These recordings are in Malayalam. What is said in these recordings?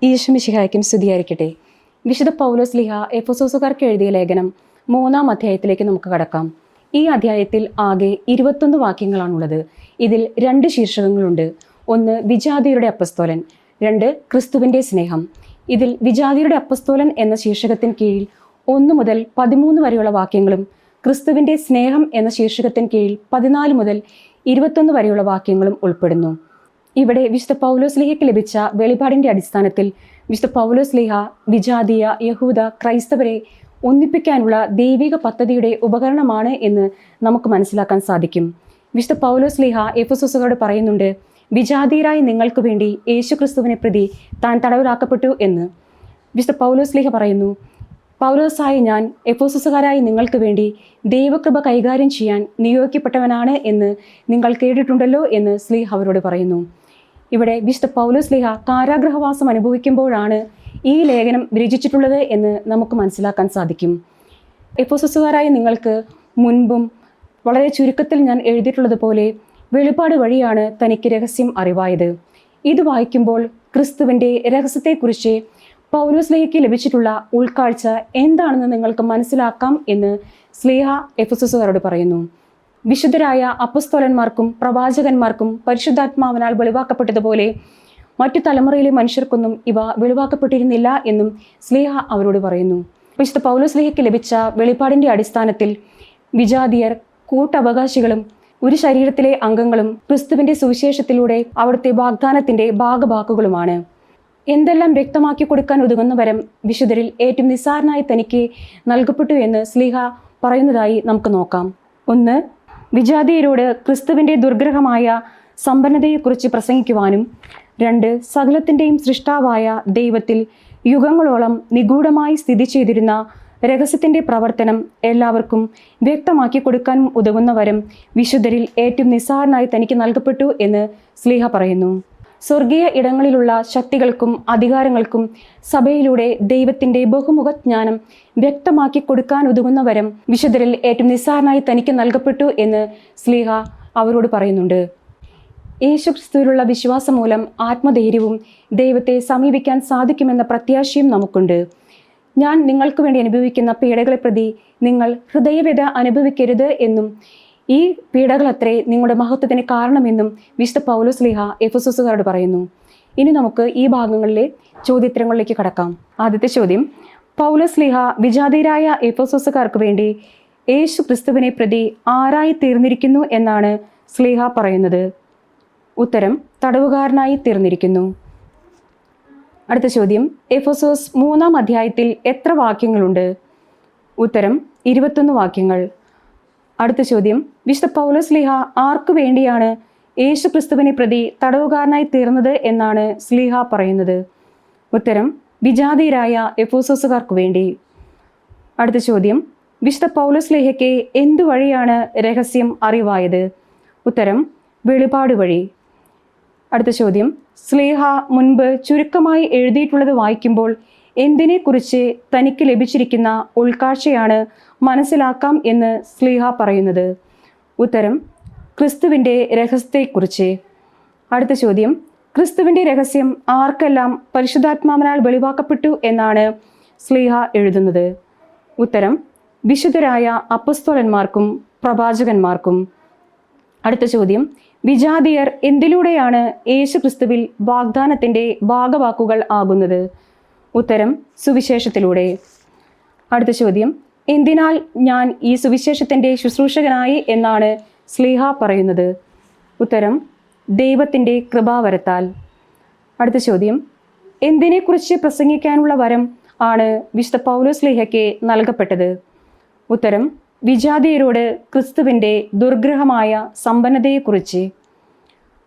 ഈശോ മിശിഹായ്ക്കും സ്തുതിയായിരിക്കട്ടെ. വിശുദ്ധ പൗലോസ് ശ്ലീഹ എഫെസോസുകാർക്ക് എഴുതിയ ലേഖനം 3-ാം അധ്യായത്തിലേക്ക് നമുക്ക് കടക്കാം. ഈ അധ്യായത്തിൽ ആകെ 21 വാക്യങ്ങളാണുള്ളത്. ഇതിൽ 2 ശീർഷകങ്ങളുണ്ട്. 1 വിജാതിയരുടെ അപ്പസ്തോലൻ, 2 ക്രിസ്തുവിൻ്റെ സ്നേഹം. ഇതിൽ വിജാതിയരുടെ അപ്പസ്തോലൻ എന്ന ശീർഷകത്തിന് കീഴിൽ 1 മുതൽ 13 വരെയുള്ള വാക്യങ്ങളും ക്രിസ്തുവിൻ്റെ സ്നേഹം എന്ന ശീർഷകത്തിന് കീഴിൽ 14 മുതൽ 21 വരെയുള്ള വാക്യങ്ങളും ഉൾപ്പെടുന്നു. ഇവിടെ വിശുദ്ധ പൗലോസ് ശ്ലീഹയ്ക്ക് ലഭിച്ച വെളിപാടിൻ്റെ അടിസ്ഥാനത്തിൽ വിശുദ്ധ പൗലോസ് ശ്ലീഹ വിജാതീയ, യഹൂദ, ക്രൈസ്തവരെ ഒന്നിപ്പിക്കാനുള്ള ദൈവിക പദ്ധതിയുടെ ഉപകരണമാണ് എന്ന് നമുക്ക് മനസ്സിലാക്കാൻ സാധിക്കും. വിശുദ്ധ പൗലോസ് ശ്ലീഹ എഫെസോസുകാരോട് പറയുന്നുണ്ട്, വിജാതീയരായ നിങ്ങൾക്ക് വേണ്ടി യേശുക്രിസ്തുവിനെ പ്രതി താൻ തടവിലാക്കപ്പെട്ടു എന്ന്. വിശുദ്ധ പൗലോസ് ശ്ലീഹ പറയുന്നു, പൗലോസായ ഞാൻ എഫെസോസുകാരായ നിങ്ങൾക്ക് വേണ്ടി ദൈവകൃപ കൈകാര്യം ചെയ്യാൻ നിയോഗിക്കപ്പെട്ടവനാണ് എന്ന് നിങ്ങൾ കേട്ടിട്ടുണ്ടല്ലോ എന്ന് ശ്ലീഹ അവരോട് പറയുന്നു. ഇവിടെ വിശുദ്ധ പൗലോസ് ശ്ലീഹ കാരാഗൃഹവാസം അനുഭവിക്കുമ്പോഴാണ് ഈ ലേഖനം രചിച്ചിട്ടുള്ളത് എന്ന് നമുക്ക് മനസ്സിലാക്കാൻ സാധിക്കും. എഫെസോസുകാരായ നിങ്ങൾക്ക് മുൻപും വളരെ ചുരുക്കത്തിൽ ഞാൻ എഴുതിയിട്ടുള്ളതുപോലെ വെളിപാട് വഴിയാണ് തനിക്ക് രഹസ്യം അറിവായത്. ഇത് വായിക്കുമ്പോൾ ക്രിസ്തുവിൻ്റെ രഹസ്യത്തെക്കുറിച്ച് പൗലോസ് ശ്ലീഹയ്ക്ക് ലഭിച്ചിട്ടുള്ള ഉൾക്കാഴ്ച എന്താണെന്ന് നിങ്ങൾക്ക് മനസ്സിലാക്കാം എന്ന് ശ്ലീഹ എഫെസോസുകാരോട് പറയുന്നു. വിശുദ്ധരായ അപ്പസ്തോലന്മാർക്കും പ്രവാചകന്മാർക്കും പരിശുദ്ധാത്മാവിനാൽ വെളിവാക്കപ്പെട്ടതുപോലെ മറ്റു തലമുറയിലെ മനുഷ്യർക്കൊന്നും ഇവ വെളിവാക്കപ്പെട്ടിരുന്നില്ല എന്നും ശ്ലീഹ അവരോട് പറയുന്നു. വിശുദ്ധ പൗലോസ് ശ്ലീഹയ്ക്ക് ലഭിച്ച വെളിപാടിൻ്റെ അടിസ്ഥാനത്തിൽ വിജാതിയർ കൂട്ടവകാശികളും ഒരു ശരീരത്തിലെ അംഗങ്ങളും ക്രിസ്തുവിൻ്റെ സുവിശേഷത്തിലൂടെ അവിടുത്തെ വാഗ്ദാനത്തിൻ്റെ ഭാഗഭാക്കുകളുമാണ്. എന്തെല്ലാം വ്യക്തമാക്കി കൊടുക്കാൻ ഉതകുന്ന വരം വിശുദ്ധരിൽ ഏറ്റവും നിസ്സാരനായി തനിക്ക് നൽകപ്പെട്ടു എന്ന് ശ്ലീഹ പറയുന്നതായി നമുക്ക് നോക്കാം. 1 വിജാതിയരോട് ക്രിസ്തുവിൻ്റെ ദുർഗ്രഹമായ സമ്പന്നതയെക്കുറിച്ച് പ്രസംഗിക്കുവാനും, 2 സകലത്തിൻ്റെയും സൃഷ്ടാവായ ദൈവത്തിൽ യുഗങ്ങളോളം നിഗൂഢമായി സ്ഥിതി ചെയ്തിരുന്ന രഹസ്യത്തിൻ്റെ പ്രവർത്തനം എല്ലാവർക്കും വ്യക്തമാക്കി കൊടുക്കാനും ഉതകുന്ന വരം വിശുദ്ധരിൽ ഏറ്റവും നിസ്സാരനായി തനിക്ക് നൽകപ്പെട്ടു എന്ന് ശ്ലീഹ പറയുന്നു. സ്വർഗീയ ഇടങ്ങളിലുള്ള ശക്തികൾക്കും അധികാരങ്ങൾക്കും സഭയിലൂടെ ദൈവത്തിൻ്റെ ബഹുമുഖജ്ഞാനം വ്യക്തമാക്കി കൊടുക്കാൻ ഉതകുന്ന വരം വിശുദ്ധരിൽ ഏറ്റവും നിസ്സാരനായി തനിക്ക് നൽകപ്പെട്ടു എന്ന് ശ്ലീഹ അവരോട് പറയുന്നുണ്ട്. യേശുക്രിസ്തുവിലുള്ള വിശ്വാസം മൂലം ആത്മധൈര്യവും ദൈവത്തെ സമീപിക്കാൻ സാധിക്കുമെന്ന പ്രത്യാശയും നമുക്കുണ്ട്. ഞാൻ നിങ്ങൾക്ക് വേണ്ടി അനുഭവിക്കുന്ന പീഡകളെ പ്രതി നിങ്ങൾ ഹൃദയവേദന അനുഭവിക്കരുത് എന്നും ഈ പീഡകളത്രേ നിങ്ങളുടെ മഹത്വത്തിന് കാരണമെന്നും വിശുദ്ധ പൗലോസ് ശ്ലീഹ എഫെസോസുകാരോട് പറയുന്നു. ഇനി നമുക്ക് ഈ ഭാഗങ്ങളിലെ ചോദ്യോത്തരങ്ങളിലേക്ക് കടക്കാം. ആദ്യത്തെ ചോദ്യം, പൗലോസ് ശ്ലീഹ വിജാതീയരായ എഫെസോസുകാർക്ക് വേണ്ടി യേശു ക്രിസ്തുവിനെ പ്രതി ആരായി തീർന്നിരിക്കുന്നു എന്നാണ് ശ്ലീഹ പറയുന്നത്? ഉത്തരം, തടവുകാരനായി തീർന്നിരിക്കുന്നു. അടുത്ത ചോദ്യം, എഫെസോസ് 3-ാം അധ്യായത്തിൽ എത്ര വാക്യങ്ങളുണ്ട്? ഉത്തരം, 21 വാക്യങ്ങൾ. അടുത്ത ചോദ്യം, വിശുദ്ധ പൗലോസ് ശ്ലീഹ ആർക്കു വേണ്ടിയാണ് യേശു ക്രിസ്തുവിനെ പ്രതി തടവുകാരനായി തീർന്നത് എന്നാണ് ശ്ലീഹ പറയുന്നത്? ഉത്തരം, വിജാതീയരായ എഫെസോസുകാർക്ക് വേണ്ടി. അടുത്ത ചോദ്യം, വിശുദ്ധ പൗലോസ് ശ്ലീഹയ്ക്ക് എന്തു വഴിയാണ് രഹസ്യം അറിവായത്? ഉത്തരം, വെളിപാട് വഴി. അടുത്ത ചോദ്യം, ശ്ലീഹ മുൻപ് ചുരുക്കമായി എഴുതിയിട്ടുള്ളത് വായിക്കുമ്പോൾ എന്തിനെക്കുറിച്ച് തനിക്ക് ലഭിച്ചിരിക്കുന്ന ഉൾക്കാഴ്ചയാണ് മനസ്സിലാക്കാം എന്ന് ശ്ലീഹ പറയുന്നത്? ഉത്തരം, ക്രിസ്തുവിൻ്റെ രഹസ്യത്തെക്കുറിച്ച്. അടുത്ത ചോദ്യം, ക്രിസ്തുവിൻ്റെ രഹസ്യം ആർക്കെല്ലാം പരിശുദ്ധാത്മാവിനാൽ വെളിവാക്കപ്പെട്ടു എന്നാണ് ശ്ലീഹ എഴുതുന്നത്? ഉത്തരം, വിശുദ്ധരായ അപ്പസ്തോലന്മാർക്കും പ്രവാചകന്മാർക്കും. അടുത്ത ചോദ്യം, വിജാതിയർ എന്തിലൂടെയാണ് യേശു ക്രിസ്തുവിൽ വാഗ്ദാനത്തിൻ്റെ ഭാഗവാക്കുകൾ ആകുന്നത്? ഉത്തരം, സുവിശേഷത്തിലൂടെ. അടുത്ത ചോദ്യം, എന്തിനാൽ ഞാൻ ഈ സുവിശേഷത്തിൻ്റെ ശുശ്രൂഷകനായി എന്നാണ് ശ്ലീഹ പറയുന്നത്? ഉത്തരം, ദൈവത്തിൻ്റെ കൃപാവരത്താൽ. അടുത്ത ചോദ്യം, എന്തിനെക്കുറിച്ച് പ്രസംഗിക്കാനുള്ള വരം ആണ് വിശുദ്ധ പൗലോസ് ശ്ലീഹയ്ക്ക് നൽകപ്പെട്ടത്? ഉത്തരം, വിജാതീയരോട് ക്രിസ്തുവിൻ്റെ ദുർഗ്രഹമായ സമ്പന്നതയെക്കുറിച്ച്.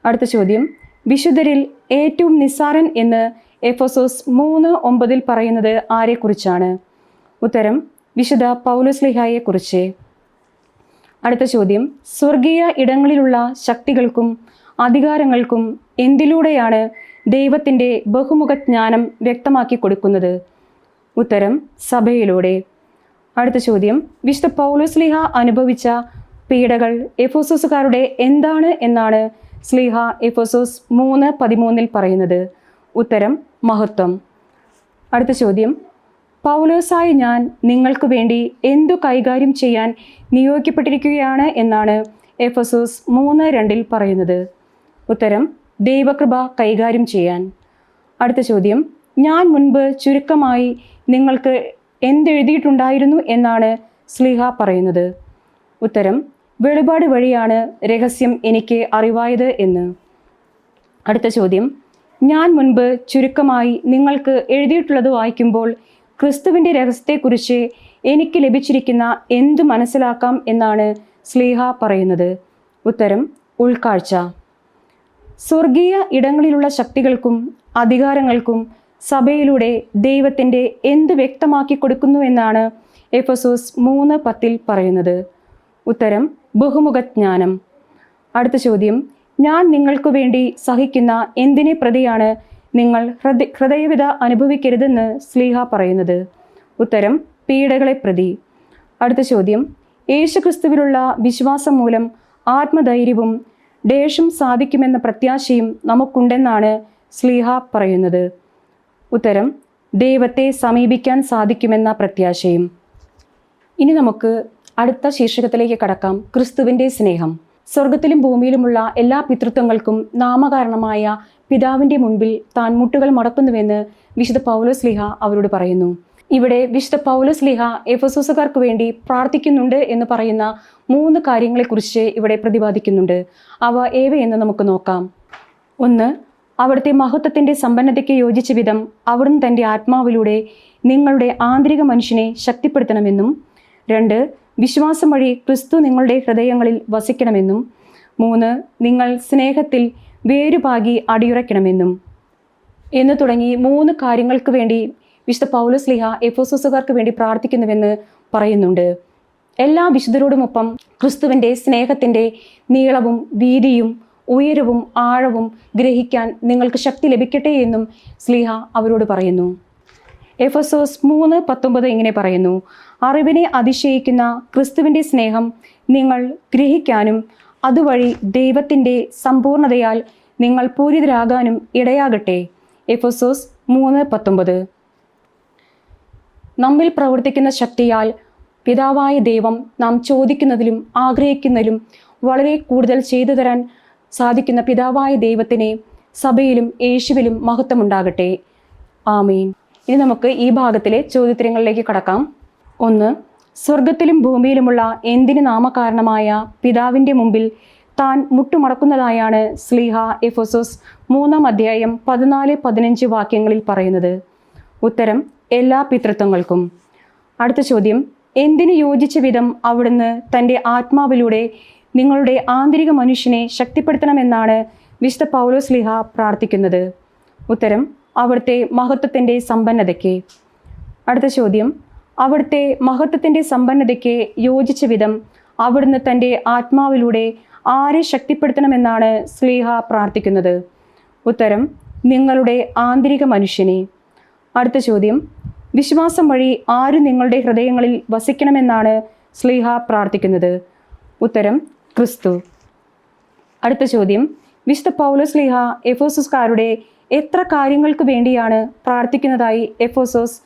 അടുത്ത ചോദ്യം, വിശുദ്ധരിൽ ഏറ്റവും നിസ്സാരൻ എന്ന് എഫെസോസ് 3:9 പറയുന്നത് ആരെക്കുറിച്ചാണ്? ഉത്തരം, വിശുദ്ധ പൗലോസ് ശ്ലീഹയെക്കുറിച്ച്. അടുത്ത ചോദ്യം, സ്വർഗീയ ഇടങ്ങളിലുള്ള ശക്തികൾക്കും അധികാരങ്ങൾക്കും എന്തിലൂടെയാണ് ദൈവത്തിൻ്റെ ബഹുമുഖജ്ഞാനം വ്യക്തമാക്കി കൊടുക്കുന്നത്? ഉത്തരം, സഭയിലൂടെ. അടുത്ത ചോദ്യം, വിശുദ്ധ പൗലോസ് ശ്ലീഹ അനുഭവിച്ച പീഡകൾ എഫെസോസുകാരുടെ എന്താണ് എന്നാണ് ശ്ലീഹ എഫെസോസ് 3:13 പറയുന്നത്? ഉത്തരം മഹത്വം. അടുത്ത ചോദ്യം, പൗലോസായ ഞാൻ നിങ്ങൾക്ക് വേണ്ടി എന്തു കൈകാര്യം ചെയ്യാൻ നിയോഗിക്കപ്പെട്ടിരിക്കുകയാണ് എന്നാണ് എഫെസോസ് 3:2 പറയുന്നത്? ഉത്തരം ദൈവകൃപ കൈകാര്യം ചെയ്യാൻ. അടുത്ത ചോദ്യം, ഞാൻ മുൻപ് ചുരുക്കമായി നിങ്ങൾക്ക് എന്തെഴുതിയിട്ടുണ്ടായിരുന്നു എന്നാണ് ശ്ലീഹ പറയുന്നത്? ഉത്തരം വെളിപാട് വഴിയാണ് രഹസ്യം എനിക്ക് അറിവായത് എന്ന്. അടുത്ത ചോദ്യം, ഞാൻ മുൻപ് ചുരുക്കമായി നിങ്ങൾക്ക് എഴുതിയിട്ടുള്ളത് വായിക്കുമ്പോൾ ക്രിസ്തുവിൻ്റെ രഹസ്യത്തെക്കുറിച്ച് എനിക്ക് ലഭിച്ചിരിക്കുന്ന എന്തു മനസ്സിലാക്കാം എന്നാണ് ശ്ലീഹ പറയുന്നത്? ഉത്തരം ഉൾക്കാഴ്ച. സ്വർഗീയ ഇടങ്ങളിലുള്ള ശക്തികൾക്കും അധികാരങ്ങൾക്കും സഭയിലൂടെ ദൈവത്തിൻ്റെ എന്ത് വ്യക്തമാക്കി കൊടുക്കുന്നു എന്നാണ് എഫെസോസ് 3:10 പറയുന്നത്? ഉത്തരം ബഹുമുഖജ്ഞാനം. അടുത്ത ചോദ്യം, ഞാൻ നിങ്ങൾക്ക് വേണ്ടി സഹിക്കുന്ന എന്തിനെ പ്രതിയാണ് നിങ്ങൾ ഹൃദയവിധ അനുഭവിക്കരുതെന്ന് ശ്ലീഹ പറയുന്നത്? ഉത്തരം പീഡകളെ പ്രതി. അടുത്ത ചോദ്യം, യേശുക്രിസ്തുവിലുള്ള വിശ്വാസം മൂലം ആത്മധൈര്യവും ദേശം സാധിക്കുമെന്ന പ്രത്യാശയും നമുക്കുണ്ടെന്നാണ് ശ്ലീഹ പറയുന്നത്? ഉത്തരം ദൈവത്തെ സമീപിക്കാൻ സാധിക്കുമെന്ന പ്രത്യാശയും. ഇനി നമുക്ക് അടുത്ത ശീർഷകത്തിലേക്ക് കടക്കാം, ക്രിസ്തുവിൻ്റെ സ്നേഹം. സ്വർഗത്തിലും ഭൂമിയിലുമുള്ള എല്ലാ പിതൃത്വങ്ങൾക്കും നാമകാരണമായ പിതാവിൻ്റെ മുൻപിൽ താൻ മുട്ടുകൾ മടക്കുന്നുവെന്ന് വിശുദ്ധ പൗലോസ്ലീഹ അവരോട് പറയുന്നു. ഇവിടെ വിശുദ്ധ പൗലോസ്ലീഹ എഫെസോസുകാർക്ക് വേണ്ടി പ്രാർത്ഥിക്കുന്നുണ്ട് എന്ന് പറയുന്ന 3 കാര്യങ്ങളെക്കുറിച്ച് ഇവിടെ പ്രതിപാദിക്കുന്നുണ്ട്. അവ ഏവയെന്ന് നമുക്ക് നോക്കാം. 1. അവിടുത്തെ മഹത്വത്തിൻ്റെ സമ്പന്നതയ്ക്ക് യോജിച്ച വിധം അവിടുന്ന് തൻ്റെ ആത്മാവിലൂടെ നിങ്ങളുടെ ആന്തരിക മനുഷ്യനെ ശക്തിപ്പെടുത്തണമെന്നും. 2. വിശ്വാസം വഴി ക്രിസ്തു നിങ്ങളുടെ ഹൃദയങ്ങളിൽ വസിക്കണമെന്നും. 3. നിങ്ങൾ സ്നേഹത്തിൽ വേരുപാകി അടിയുറയ്ക്കണമെന്നും എന്ന് തുടങ്ങി 3 കാര്യങ്ങൾക്ക് വേണ്ടി വിശുദ്ധ പൗലോസ്ലീഹ എഫെസോസുകാർക്ക് വേണ്ടി പ്രാർത്ഥിക്കുന്നുവെന്ന് പറയുന്നുണ്ട്. എല്ലാ വിശുദ്ധരോടുമൊപ്പം ക്രിസ്തുവിൻ്റെ സ്നേഹത്തിൻ്റെ നീളവും വീതിയും ഉയരവും ആഴവും ഗ്രഹിക്കാൻ നിങ്ങൾക്ക് ശക്തി ലഭിക്കട്ടെ എന്നും ശ്ലീഹ അവരോട് പറയുന്നു. എഫെസോസ് 3:19 ഇങ്ങനെ പറയുന്നു, അറിവിനെ അതിശയിക്കുന്ന ക്രിസ്തുവിൻ്റെ സ്നേഹം നിങ്ങൾ ഗ്രഹിക്കാനും അതുവഴി ദൈവത്തിൻ്റെ സമ്പൂർണതയാൽ നിങ്ങൾ പൂരിതരാകാനും ഇടയാകട്ടെ. എഫെസോസ് 3:19. നമ്മിൽ പ്രവർത്തിക്കുന്ന ശക്തിയാൽ പിതാവായ ദൈവം നാം ചോദിക്കുന്നതിലും ആഗ്രഹിക്കുന്നതിലും വളരെ കൂടുതൽ ചെയ്തു തരാൻ സാധിക്കുന്ന പിതാവായ ദൈവത്തിന് സഭയിലും യേശുവിലും മഹത്വമുണ്ടാകട്ടെ. ആമീൻ. ഇനി നമുക്ക് ഈ ഭാഗത്തിലെ ചോദ്യോത്തരങ്ങളിലേക്ക് കടക്കാം. 1. സ്വർഗത്തിലും ഭൂമിയിലുമുള്ള എന്തിന് നാമകാരണമായ പിതാവിൻ്റെ മുമ്പിൽ താൻ മുട്ടുമടക്കുന്നതായാണ് ശ്ലീഹ എഫെസോസ് 3:14-15 വാക്യങ്ങളിൽ പറയുന്നത്? ഉത്തരം എല്ലാ പിതൃത്വങ്ങൾക്കും. അടുത്ത ചോദ്യം, എന്തിന് യോജിച്ച വിധം അവിടുന്ന് തൻ്റെ ആത്മാവിലൂടെ നിങ്ങളുടെ ആന്തരിക മനുഷ്യനെ ശക്തിപ്പെടുത്തണമെന്നാണ് വിശുദ്ധ പൗലോസ്ലീഹ പ്രാർത്ഥിക്കുന്നത്? ഉത്തരം അവിടുത്തെ മഹത്വത്തിൻ്റെ സമ്പന്നതയ്ക്ക്. അടുത്ത ചോദ്യം, അവിടുത്തെ മഹത്വത്തിൻ്റെ സമ്പന്നതയ്ക്ക് യോജിച്ച വിധം അവിടുന്ന് തൻ്റെ ആത്മാവിലൂടെ ആരെ ശക്തിപ്പെടുത്തണമെന്നാണ് ശ്ലീഹ പ്രാർത്ഥിക്കുന്നത്? ഉത്തരം നിങ്ങളുടെ ആന്തരിക മനുഷ്യനെ. അടുത്ത ചോദ്യം, വിശ്വാസം വഴി ആര് നിങ്ങളുടെ ഹൃദയങ്ങളിൽ വസിക്കണമെന്നാണ് ശ്ലീഹ പ്രാർത്ഥിക്കുന്നത്? ഉത്തരം ക്രിസ്തു. അടുത്ത ചോദ്യം, വിശുദ്ധ പൗലോസ്ലീഹ എഫെസോസുകാരുടെ എത്ര കാര്യങ്ങൾക്ക് വേണ്ടിയാണ് പ്രാർത്ഥിക്കുന്നതായി എഫെസോസ്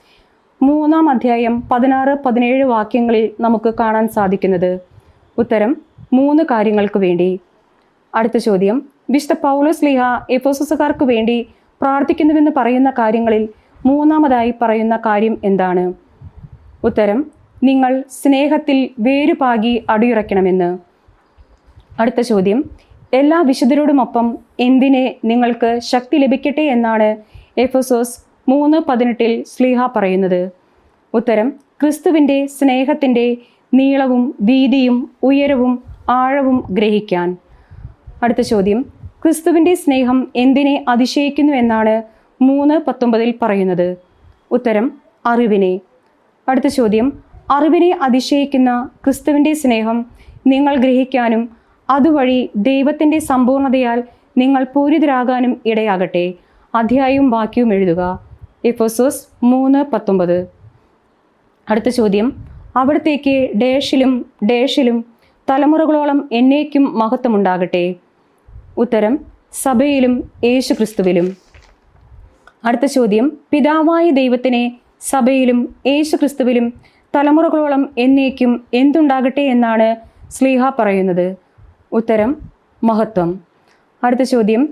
3:16-17 വാക്യങ്ങളിൽ നമുക്ക് കാണാൻ സാധിക്കുന്നത്? ഉത്തരം 3 കാര്യങ്ങൾക്ക് വേണ്ടി. അടുത്ത ചോദ്യം, വിശുദ്ധ പൗലോസ്ലീഹ എഫെസോസുകാർക്ക് വേണ്ടി പ്രാർത്ഥിക്കുന്നുവെന്ന് പറയുന്ന കാര്യങ്ങളിൽ 3-ാമതായി പറയുന്ന കാര്യം എന്താണ്? ഉത്തരം നിങ്ങൾ സ്നേഹത്തിൽ വേരുപാകി അടിയുറയ്ക്കണമെന്ന്. അടുത്ത ചോദ്യം, എല്ലാ വിശുദ്ധരോടുമൊപ്പം എന്തിനെ നിങ്ങൾക്ക് ശക്തി ലഭിക്കട്ടെ എന്നാണ് എഫെസോസ് 3:18 ശ്ലീഹ പറയുന്നത്? ഉത്തരം ക്രിസ്തുവിൻ്റെ സ്നേഹത്തിൻ്റെ നീളവും വീതിയും ഉയരവും ആഴവും ഗ്രഹിക്കാൻ. അടുത്ത ചോദ്യം, ക്രിസ്തുവിൻ്റെ സ്നേഹം എന്തിനെ അതിശയിക്കുന്നു എന്നാണ് 3:19 പറയുന്നത്? ഉത്തരം അറിവിനെ. അടുത്ത ചോദ്യം, അറിവിനെ അതിശയിക്കുന്ന ക്രിസ്തുവിൻ്റെ സ്നേഹം നിങ്ങൾ ഗ്രഹിക്കാനും അതുവഴി ദൈവത്തിൻ്റെ സമ്പൂർണതയാൽ നിങ്ങൾ പൂരിതരാകാനും ഇടയാകട്ടെ. അധ്യായവും വാക്യവും എഴുതുക. എഫെസോസ് 3:19. അടുത്ത ചോദ്യം, അവിടത്തേക്ക് ഡേഷിലും തലമുറകളോളം എന്നേക്കും മഹത്വമുണ്ടാകട്ടെ. ഉത്തരം സഭയിലും യേശു ക്രിസ്തുവിലും. അടുത്ത ചോദ്യം, പിതാവായ ദൈവത്തിനെ സഭയിലും യേശു ക്രിസ്തുവിലും തലമുറകളോളം എന്നേക്കും എന്തുണ്ടാകട്ടെ എന്നാണ് ശ്ലീഹ പറയുന്നത്? ഉത്തരം മഹത്വം. അടുത്ത ചോദ്യം,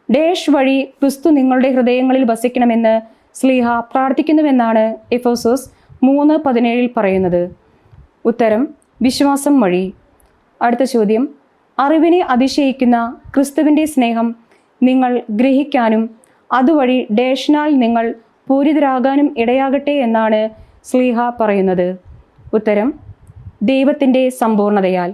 ഡേഷ് വഴി ക്രിസ്തു നിങ്ങളുടെ ഹൃദയങ്ങളിൽ വസിക്കണമെന്ന് ശ്ലീഹ പ്രാർത്ഥിക്കുന്നുവെന്നാണ് എഫേസ്യോസ് 3:17 പറയുന്നത്? ഉത്തരം വിശ്വാസം വഴി. അടുത്ത ചോദ്യം, അറിവിനെ അതിശയിക്കുന്ന ക്രിസ്തുവിൻ്റെ സ്നേഹം നിങ്ങൾ ഗ്രഹിക്കാനും അതുവഴി ഡേഷിനാൽ നിങ്ങൾ പൂരിതരാകാനും ഇടയാകട്ടെ എന്നാണ് ശ്ലീഹ പറയുന്നത്? ഉത്തരം ദൈവത്തിൻ്റെ സമ്പൂർണതയാൽ.